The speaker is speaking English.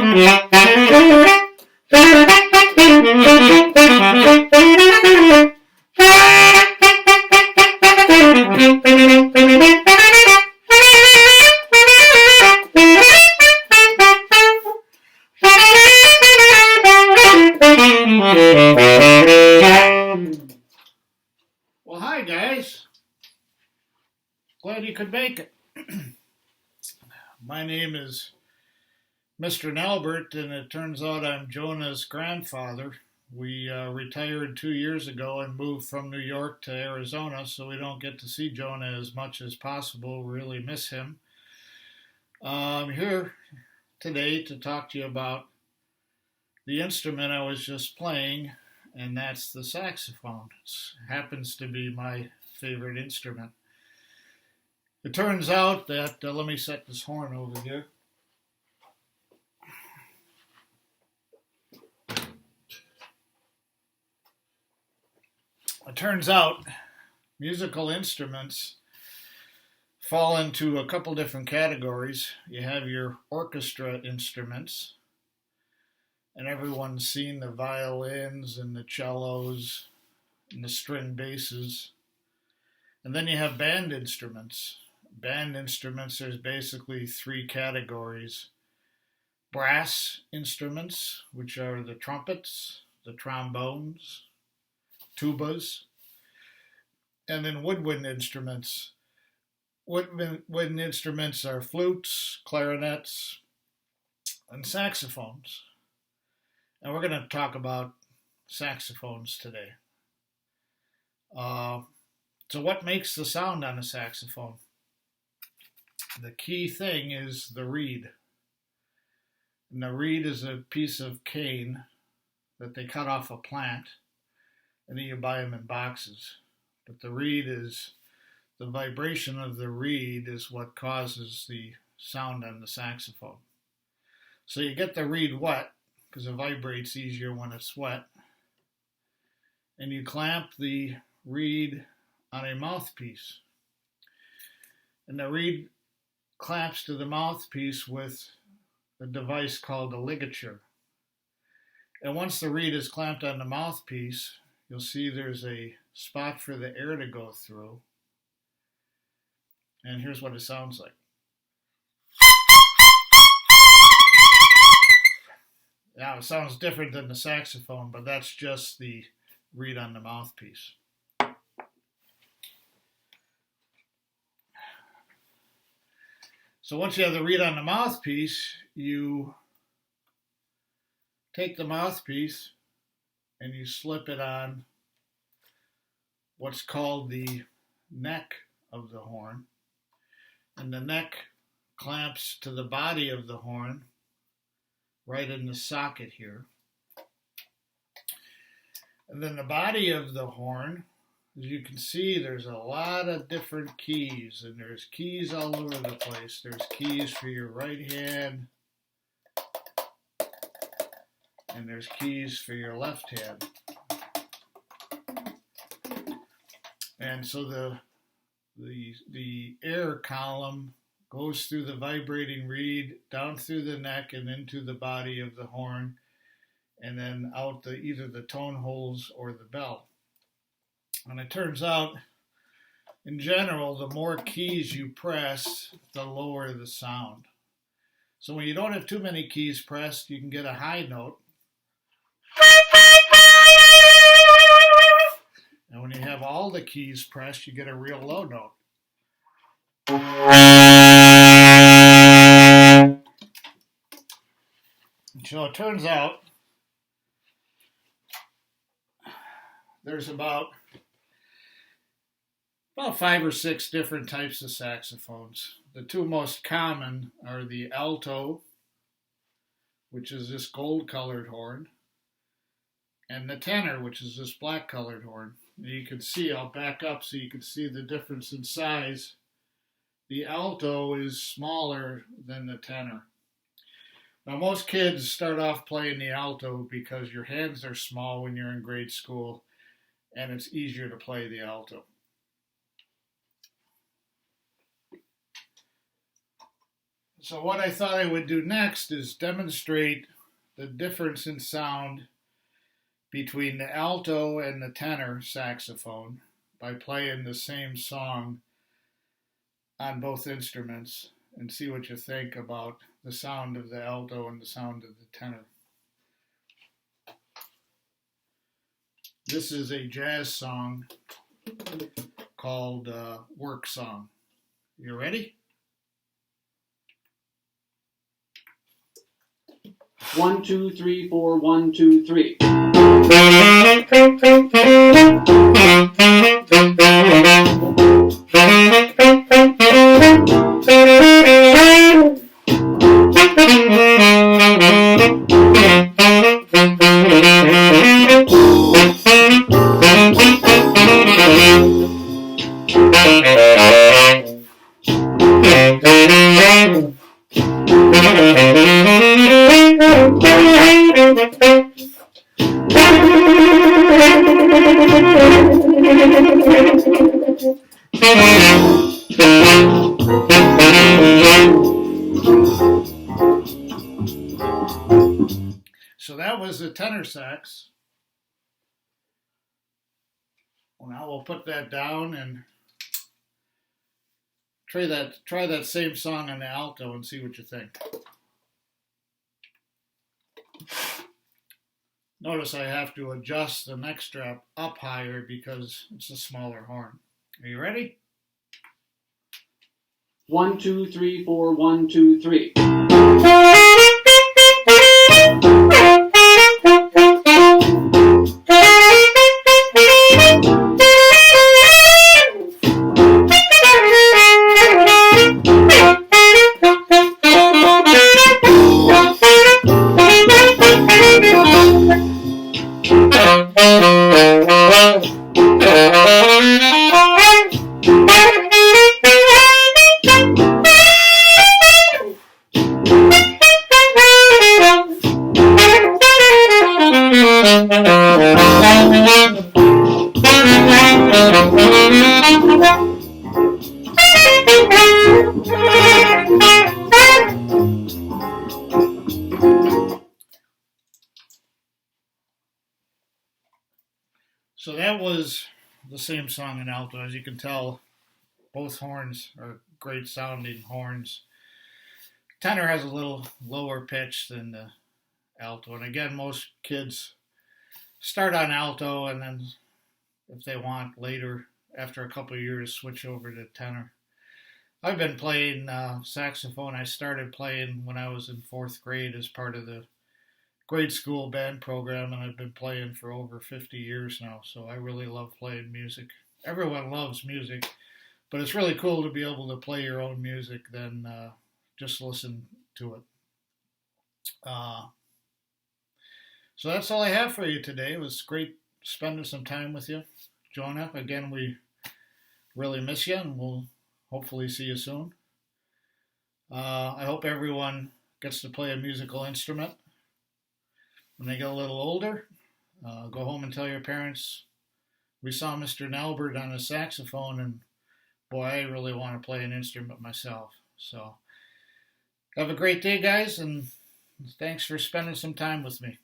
Well, hi guys. Glad you could make it. My name is Mr. Nalbert, and it turns out I'm Jonah's grandfather. We retired 2 years ago and moved from New York to Arizona, so we don't get to see Jonah as much as possible. Really miss him. I'm here today to talk to you about the instrument I was just playing, and that's the saxophone. It happens to be my favorite instrument. It turns out that, let me set this horn over here. It turns out musical instruments fall into a couple different categories. You have your orchestra instruments, and everyone's seen the violins and the cellos and the string basses. And then you have band instruments. Band instruments, there's basically three categories. Brass instruments, which are the trumpets, the trombones, tubas, and then woodwind instruments. Woodwind instruments are flutes, clarinets, and saxophones. And we're going to talk about saxophones today. So what makes the sound on a saxophone? The key thing is the reed. And the reed is a piece of cane that they cut off a plant, and then you buy them in boxes. But the vibration of the reed is what causes the sound on the saxophone. So you get the reed wet, because it vibrates easier when it's wet, and you clamp the reed on a mouthpiece. And the reed clamps to the mouthpiece with a device called a ligature. And once the reed is clamped on the mouthpiece, you'll see there's a spot for the air to go through. And here's what it sounds like. Now, it sounds different than the saxophone, but that's just the reed on the mouthpiece. So once you have the reed on the mouthpiece, you take the mouthpiece and you slip it on what's called the neck of the horn. And the neck clamps to the body of the horn right in the socket here. And then the body of the horn, as you can see, there's a lot of different keys, and there's keys all over the place. There's keys for your right hand, and there's keys for your left hand. And so the air column goes through the vibrating reed, down through the neck and into the body of the horn, and then out either the tone holes or the bell. And it turns out, in general, the more keys you press, the lower the sound. So when you don't have too many keys pressed, you can get a high note. And when you have all the keys pressed, you get a real low note. So it turns out there's about 5 or 6 different types of saxophones. The two most common are the alto, which is this gold-colored horn, and the tenor, which is this black-colored horn. You can see, I'll back up so you can see the difference in size. The alto is smaller than the tenor. Now, most kids start off playing the alto because your hands are small when you're in grade school, and it's easier to play the alto. So what I thought I would do next is demonstrate the difference in sound between the alto and the tenor saxophone by playing the same song on both instruments and see what you think about the sound of the alto and the sound of the tenor. This is a jazz song called Work Song. You ready? 1, 2, 3, 4, 1, 2, 3. So that was the tenor sax. Well, now we'll put that down and try that same song on the alto and see what you think. Notice I have to adjust the neck strap up higher because it's a smaller horn. Are you ready? 1, 2, 3, 4, 1, 2, 3. So that was the same song in alto. As you can tell, both horns are great sounding horns. Tenor has a little lower pitch than the alto. And again, most kids start on alto and then, if they want, later, after a couple of years, switch over to tenor. I've been playing saxophone. I started playing when I was in 4th grade as part of the grade school band program, and I've been playing for over 50 years now, so I really love playing music. Everyone loves music, but it's really cool to be able to play your own music than just listen to it. So that's all I have for you today. It was great spending some time with you. Jonah, again, we really miss you, and we'll hopefully see you soon. I hope everyone gets to play a musical instrument when they get a little older. Go home and tell your parents, we saw Mr. Nalbert on a saxophone, and boy, I really want to play an instrument myself. So have a great day, guys, and thanks for spending some time with me.